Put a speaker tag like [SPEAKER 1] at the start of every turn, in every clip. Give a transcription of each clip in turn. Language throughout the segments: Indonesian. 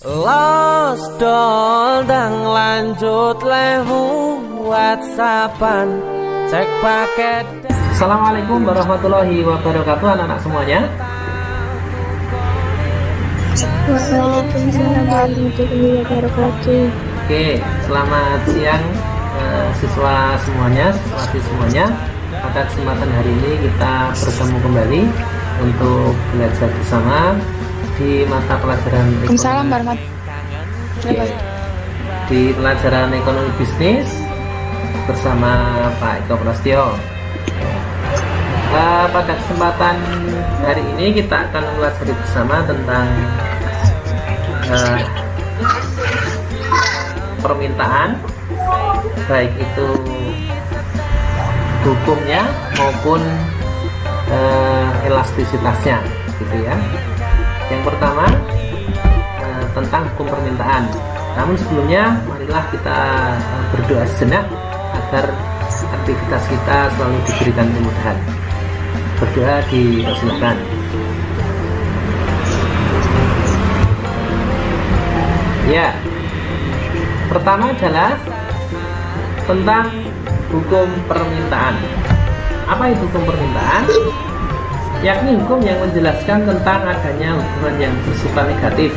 [SPEAKER 1] Los dol dang lanjut lemu WhatsAppan cek paket.
[SPEAKER 2] Assalamualaikum warahmatullahi wabarakatuh anak-anak semuanya.
[SPEAKER 3] Waalaikumsalam warahmatullahi wabarakatuh.
[SPEAKER 2] Oke, selamat siang siswa semuanya. Pada kesempatan hari ini kita bertemu kembali untuk belajar bersama di mata pelajaran ekonomi. Di pelajaran ekonomi bisnis bersama Pak Eko Prasetyo. Pada kesempatan hari ini kita akan mempelajari bersama tentang permintaan, baik itu hukumnya maupun elastisitasnya, gitu ya. Yang pertama tentang hukum permintaan. Namun sebelumnya marilah kita berdoa sejenak agar aktivitas kita selalu diberikan kemudahan. Berdoa dipersilakan. Ya, pertama adalah tentang hukum permintaan. Apa itu hukum permintaan? Yakni hukum yang menjelaskan tentang adanya hubungan yang bersifat negatif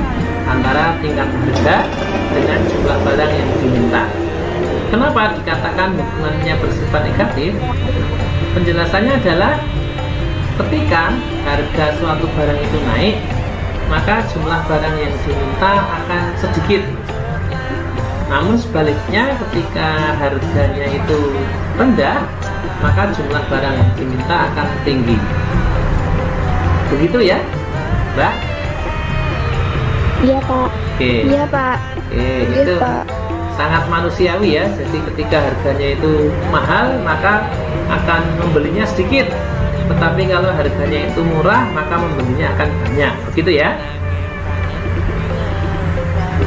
[SPEAKER 2] antara tingkat harga dengan jumlah barang yang diminta. Kenapa dikatakan hubungannya bersifat negatif? Penjelasannya adalah ketika harga suatu barang itu naik, maka jumlah barang yang diminta akan sedikit. Namun sebaliknya, ketika harganya itu rendah, maka jumlah barang yang diminta akan tinggi. Begitu ya, Mbak?
[SPEAKER 3] Iya, Pak.
[SPEAKER 2] Oke.
[SPEAKER 3] Iya, Pak.
[SPEAKER 2] Oke,
[SPEAKER 3] Iya,
[SPEAKER 2] itu
[SPEAKER 3] Pak.
[SPEAKER 2] sangat manusiawi ya. Jadi ketika harganya itu mahal, maka akan membelinya sedikit. Tetapi kalau harganya itu murah, maka membelinya akan banyak. Begitu ya?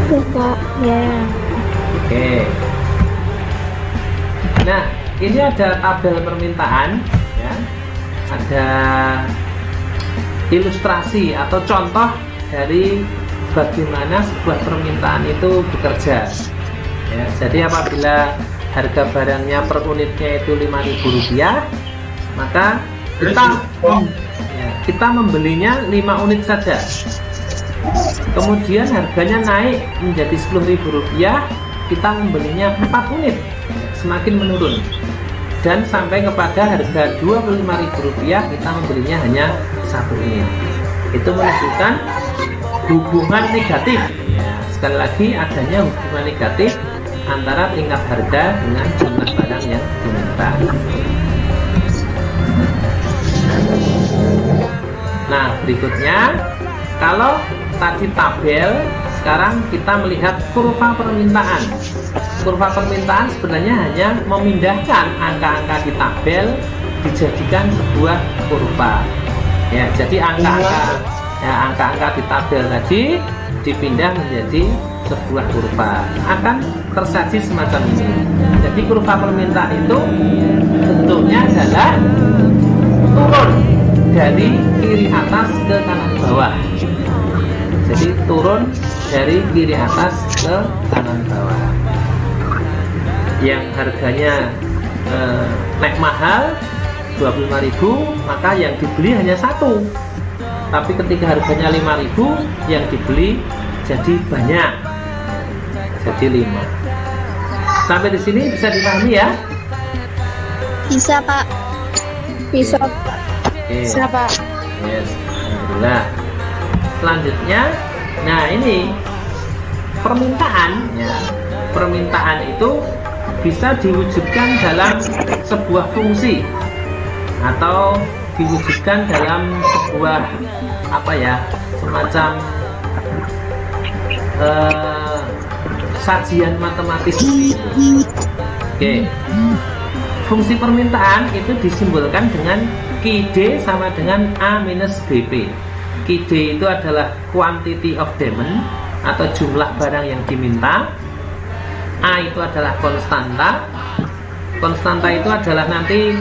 [SPEAKER 3] Iya, Pak. Ya.
[SPEAKER 2] Oke. Nah, ini ada tabel permintaan ya. Ada ilustrasi atau contoh dari bagaimana sebuah permintaan itu bekerja. Ya, jadi apabila harga barangnya per unitnya itu Rp5.000, maka kita membelinya 5 unit saja. Kemudian harganya naik menjadi Rp10.000, kita membelinya 4 unit, semakin menurun. Dan sampai kepada harga Rp25.000, kita membelinya hanya 1 unit. Itu menunjukkan hubungan negatif. Ya, sekali lagi adanya hubungan negatif antara tingkat harga dengan jumlah barang yang diminta. Nah, berikutnya, kalau tadi tabel, sekarang kita melihat kurva permintaan. Kurva permintaan sebenarnya hanya memindahkan angka-angka di tabel dijadikan sebuah kurva. Ya, jadi angka-angka di tabel tadi dipindah menjadi sebuah kurva. Akan tersaji semacam ini. Jadi kurva permintaan itu bentuknya adalah turun dari kiri atas ke kanan bawah. Jadi turun dari kiri atas ke kanan bawah. Yang harganya naik mahal 25.000, maka yang dibeli hanya 1. Tapi ketika harganya 5.000, yang dibeli jadi banyak, jadi 5. Sampai di sini bisa dipahami ya?
[SPEAKER 3] Bisa, Pak. Bisa, Pak. Bisa, Pak.
[SPEAKER 2] Yes, alhamdulillah. Selanjutnya, nah ini permintaan ya. Permintaan itu bisa diwujudkan dalam sebuah fungsi atau diwujudkan dalam sebuah semacam sajian matematis. Oke. Fungsi permintaan itu disimbolkan dengan QD sama dengan A minus BP. QD itu adalah quantity of demand atau jumlah barang yang diminta. A itu adalah konstanta. Konstanta itu adalah nanti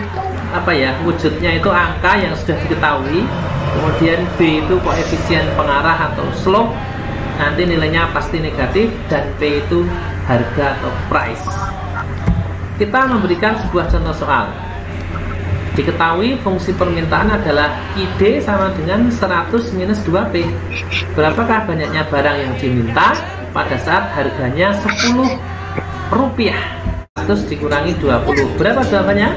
[SPEAKER 2] wujudnya itu angka yang sudah diketahui. Kemudian B itu koefisien pengarah atau slope. nanti nilainya pasti negatif, dan P itu harga atau price. Kita memberikan sebuah contoh soal. Diketahui fungsi permintaan adalah ID sama dengan 100 minus 2P. Berapakah banyaknya barang yang diminta pada saat harganya 10 rupiah? 100 dikurangi 20. Berapa jawabannya?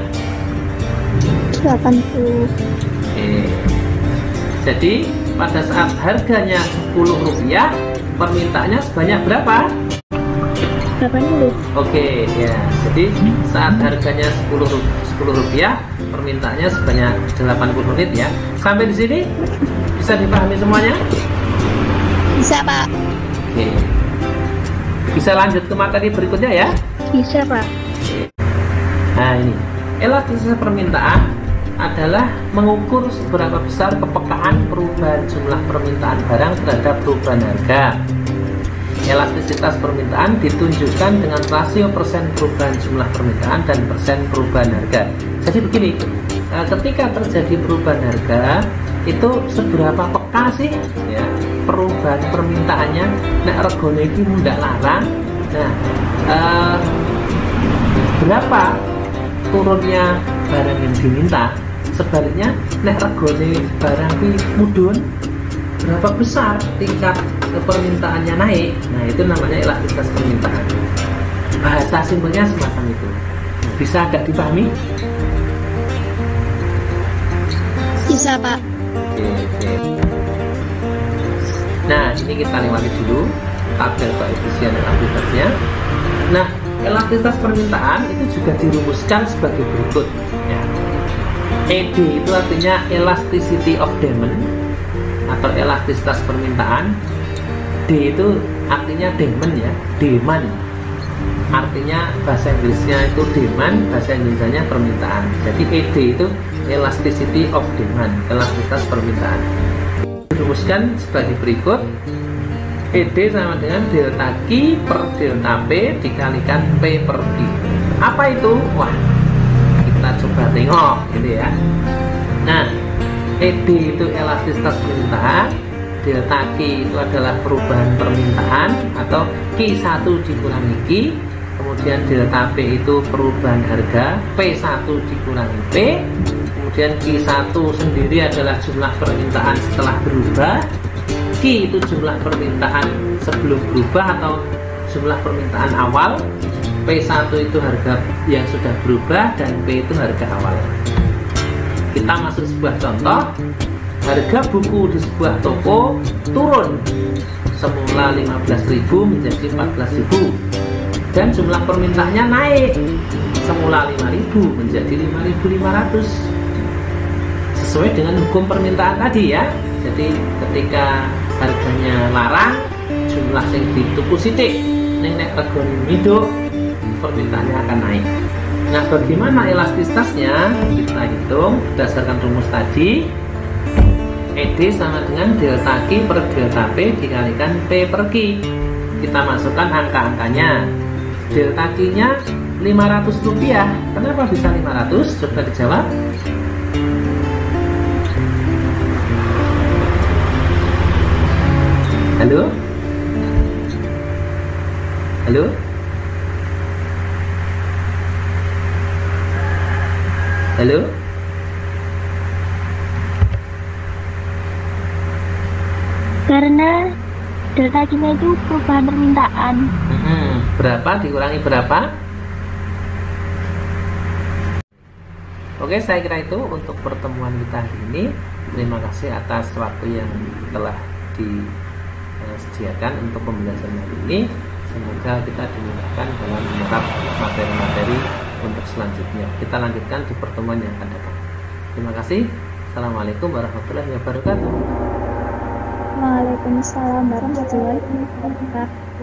[SPEAKER 3] 80.
[SPEAKER 2] Oke. Jadi pada saat harganya 10 rupiah, permintaannya sebanyak berapa?
[SPEAKER 3] 80.
[SPEAKER 2] Oke, ya. Jadi saat harganya 10 rupiah, permintaannya sebanyak 80 unit ya. Sampai di sini bisa dipahami semuanya?
[SPEAKER 3] Bisa, Pak.
[SPEAKER 2] Oke. Bisa lanjut ke materi berikutnya ya?
[SPEAKER 3] Bisa, Pak.
[SPEAKER 2] Nah, ini elastisitas permintaan adalah mengukur seberapa besar kepekaan perubahan jumlah permintaan barang terhadap perubahan harga. Elastisitas permintaan ditunjukkan dengan rasio persen perubahan jumlah permintaan dan persen perubahan harga. Jadi begini, ketika terjadi perubahan harga, itu seberapa peka sih ya perubahan permintaannya. Nek regone iki mundak larang. Nah, berapa turunnya barang yang diminta? Sebaliknya, nek regone barang iki mudhun, berapa besar tingkat permintaannya naik. Nah, itu namanya elastisitas permintaan. Bahasa simpelnya semacam itu. Bisa agak dipahami?
[SPEAKER 3] Bisa, Pak.
[SPEAKER 2] Oke. Nah, ini kita lewati dulu tabel koefisien elastisitasnya. Nah, elastisitas permintaan itu juga dirumuskan sebagai berikut ya. ED itu artinya elasticity of demand atau elastisitas permintaan. D itu artinya demand ya, demand. Artinya bahasa Inggrisnya itu demand, bahasa Indonesianya permintaan. Jadi ED itu elasticity of demand, elastisitas permintaan. Dirumuskan sebagai berikut. ED sama dengan delta Q per delta P dikalikan P per Q. Apa itu? Wah, kita coba tengok gitu ya. Nah, ED itu elastisitas permintaan, delta Q itu adalah perubahan permintaan atau Q1 dikurangi Q, kemudian delta P itu perubahan harga, P1 dikurangi P, kemudian Q1 sendiri adalah jumlah permintaan setelah berubah, Q itu jumlah permintaan sebelum berubah atau jumlah permintaan awal, P1 itu harga yang sudah berubah, dan P itu harga awal. Kita masuk sebuah contoh. Harga buku di sebuah toko turun semula 15.000 menjadi 14.000, dan jumlah permintaannya naik semula 5.000 menjadi 5.500 sesuai dengan hukum permintaan tadi ya. Jadi ketika harganya larang, jumlah yang dituku sithik ning nek regane miduk, permintaannya akan naik. Nah, bagaimana elastisitasnya? Kita hitung berdasarkan rumus tadi. ED sama dengan delta Q per delta P dikalikan P per Q. Kita masukkan angka-angkanya. Delta Q-nya 500 rupiah. Kenapa bisa 500? Coba dijawab. Halo? Halo? Halo?
[SPEAKER 3] Karena delta Q-nya itu perubahan permintaan.
[SPEAKER 2] Berapa dikurangi berapa? Oke, saya kira itu untuk pertemuan kita hari ini. Terima kasih atas waktu yang telah disediakan untuk pembelajaran hari ini. Semoga kita dimudahkan dalam menyerap materi-materi untuk selanjutnya. Kita lanjutkan di pertemuan yang akan datang. Terima kasih. Assalamualaikum warahmatullahi wabarakatuh.
[SPEAKER 3] Waalaikumsalam warahmatullahi wabarakatuh.